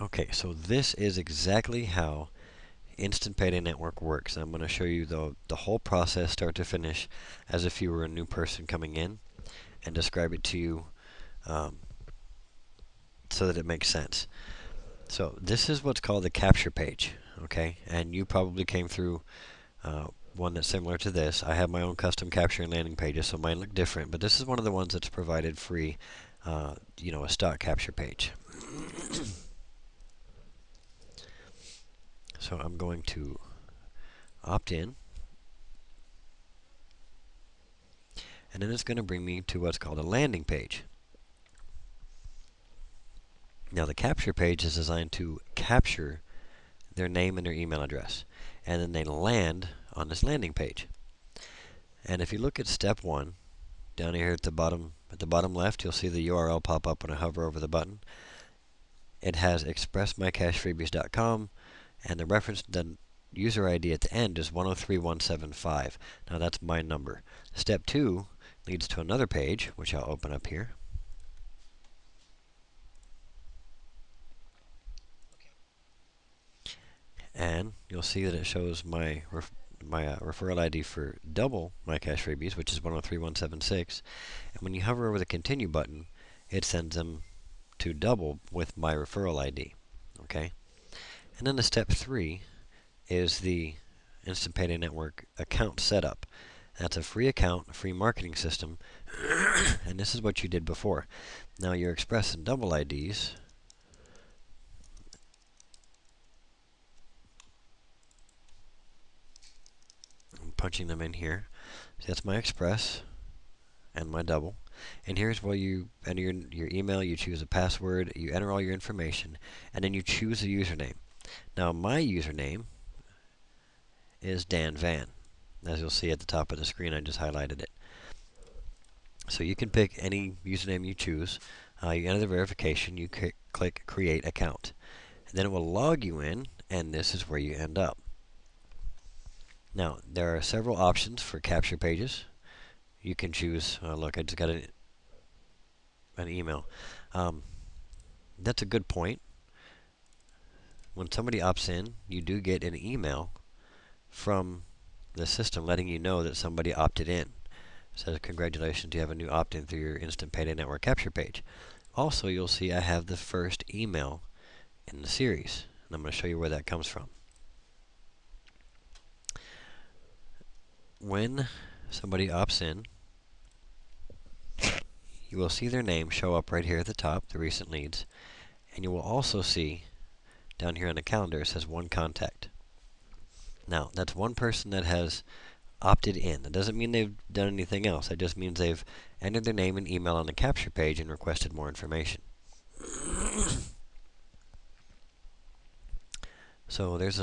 Okay, so this is exactly how Instant Payday Network works. I'm going to show you the whole process, start to finish, as if you were a new person coming in, and describe it to you um, so that it makes sense. So this is what's called the capture page, okay? And you probably came through uh, one that's similar to this. I have my own custom capture and landing pages, so mine look different, but this is one of the ones that's provided free, a stock capture page. So I'm going to opt in, and then it's going to bring me to what's called a landing page. Now the capture page is designed to capture their name and their email address, and then they land on this landing page. And if you look at step 1, down here at the bottom left, you'll see the URL pop up when I hover over the button. It has expressmycashfreebies.com, and the reference, the user ID at the end is 103175. Now that's my number. Step 2 leads to another page, which I'll open up here. And you'll see that it shows my referral ID for double my cash freebies, which is 103176. And when you hover over the continue button, it sends them to double with my referral ID. Okay? And then the step 3 is the Instant Payday Network account setup. That's a free account, a free marketing system, and this is what you did before. Now your express and double IDs, I'm punching them in here. So that's my express and my double. And here's where you enter your email, you choose a password, you enter all your information, and then you choose a username. Now my username is Dan Van. As you'll see at the top of the screen, I just highlighted it. So you can pick any username you choose. You enter the verification, you click Create Account. And then it will log you in, and this is where you end up. Now, there are several options for capture pages. You can choose, look, I just got an email. That's a good point. When somebody opts in, you do get an email from the system letting you know that somebody opted in. It says, congratulations, you have a new opt-in through your Instant Payday Network capture page. Also, you'll see I have the first email in the series, and I'm going to show you where that comes from. When somebody opts in, you will see their name show up right here at the top, the recent leads, and you will also see down here on the calendar it says one contact. Now, that's one person that has opted in. That doesn't mean they've done anything else. That just means they've entered their name and email on the capture page and requested more information. So there's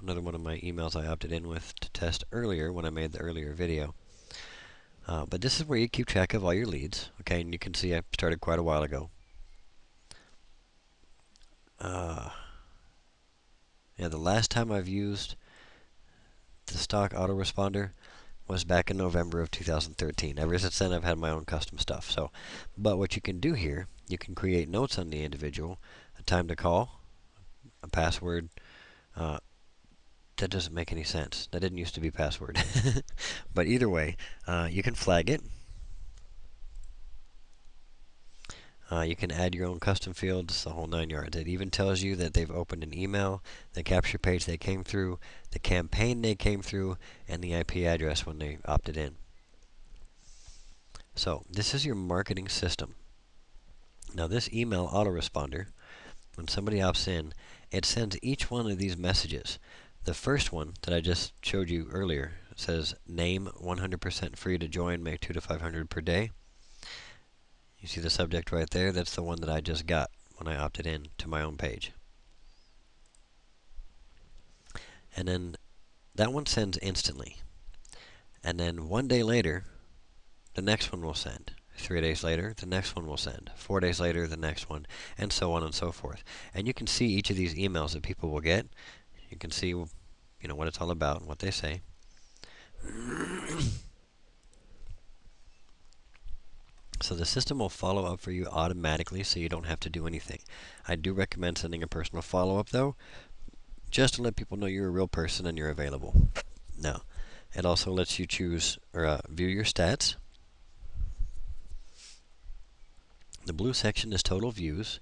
another one of my emails I opted in with to test earlier when I made the earlier video. But this is where you keep track of all your leads. Okay, and you can see I started quite a while ago. Yeah, the last time I've used the stock autoresponder was back in November of 2013. Ever since then, I've had my own custom stuff. So, but what you can do here, you can create notes on the individual, a time to call, a password. That doesn't make any sense. That didn't used to be password. But either way, you can flag it. You can add your own custom fields, the whole 9 yards. It even tells you that they've opened an email, the capture page they came through, the campaign they came through, and the IP address when they opted in. So this is your marketing system. Now this email autoresponder, when somebody opts in, it sends each one of these messages. The first one that I just showed you earlier says name 100% free to join, make 200 to 500 per day. You see the subject right there? That's the one that I just got when I opted in to my own page. And then that one sends instantly. And then 1 day later, the next one will send. 3 days later, the next one will send. 4 days later, the next one, and so on and so forth. And you can see each of these emails that people will get. You can see, what it's all about and what they say. So the system will follow up for you automatically so you don't have to do anything. I do recommend sending a personal follow-up though, just to let people know you're a real person and you're available. Now, it also lets you choose or view your stats. The blue section is total views.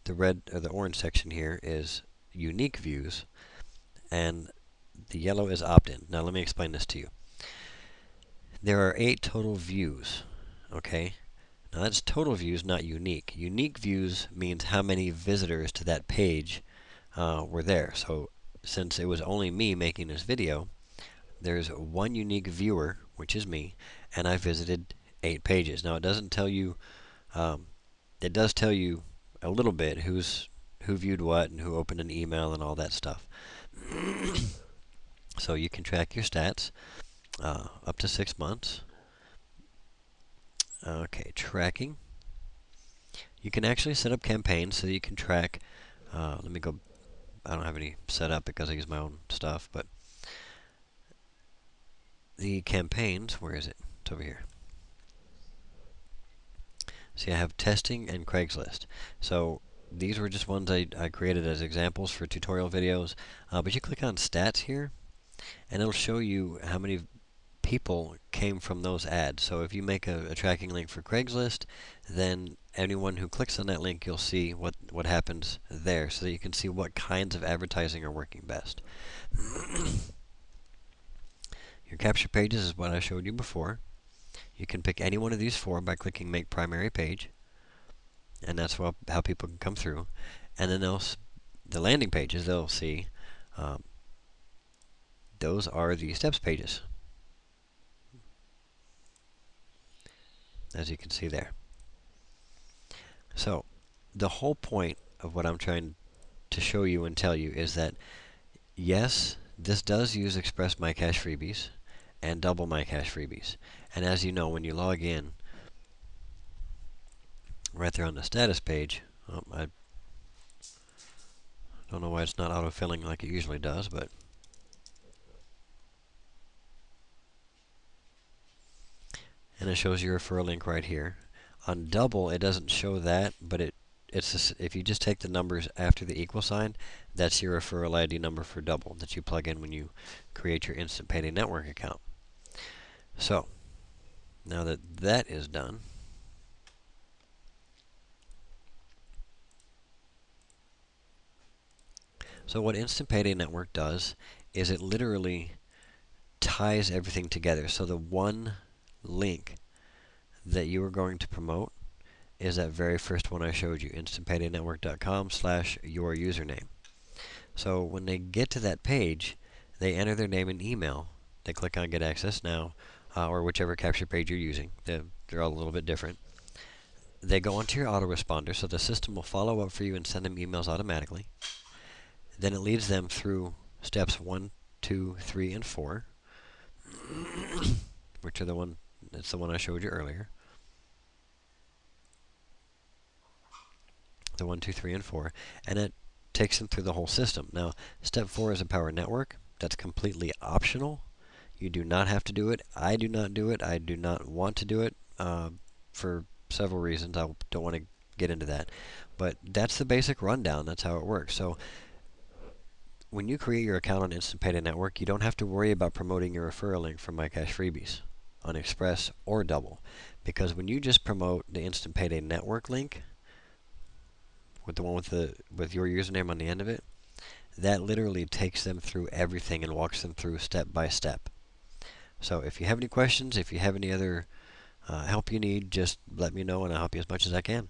The red or the orange section here is unique views, and the yellow is opt-in. Now let me explain this to you. There are 8 total views, okay? Now that's total views, not unique. Unique views means how many visitors to that page were there. So since it was only me making this video, there's one unique viewer, which is me, and I visited 8 pages. Now it doesn't tell you, it does tell you a little bit who viewed what and who opened an email and all that stuff. So you can track your stats up to 6 months. Okay, tracking. You can actually set up campaigns so that you can track. Let me go. I don't have any set up because I use my own stuff, but the campaigns, where is it? It's over here. See, I have testing and Craigslist. So these were just ones I created as examples for tutorial videos. But you click on stats here, and it'll show you how many people came from those ads. So if you make a tracking link for Craigslist, then anyone who clicks on that link, you'll see what happens there, so that you can see what kinds of advertising are working best. Your capture pages is what I showed you before. You can pick any one of these 4 by clicking Make Primary Page, and that's how people can come through. And then the landing pages, they'll see those are the steps pages, as you can see there. So the whole point of what I'm trying to show you and tell you is that, yes, this does use Express My Cash freebies and Double My Cash freebies. And as you know, when you log in, right there on the status page, I don't know why it's not auto-filling like it usually does, but and it shows your referral link right here. On Double, it doesn't show that, but if you just take the numbers after the equal sign, that's your referral ID number for Double that you plug in when you create your Instant Payday Network account. So, now that that is done, so what Instant Payday Network does is it literally ties everything together. So the one link that you are going to promote is that very first one I showed you, instantpaydaynetwork.com/your username. So when they get to that page, they enter their name and email. They click on Get Access Now, or whichever capture page you're using. They're all a little bit different. They go onto your autoresponder, so the system will follow up for you and send them emails automatically. Then it leads them through steps 1, 2, 3, and 4, which are that's the one I showed you earlier. The 1, 2, 3, and 4, and it takes them through the whole system. Now, step 4 is a power network. That's completely optional. You do not have to do it. I do not do it. I do not want to do it for several reasons. I don't want to get into that. But that's the basic rundown. That's how it works. So when you create your account on Instant Payday Network, you don't have to worry about promoting your referral link from My Cash Freebies on Express or Double. Because when you just promote the Instant Payday Network link, with the one with your username on the end of it, that literally takes them through everything and walks them through step by step. So if you have any questions, if you have any other help you need, just let me know and I'll help you as much as I can.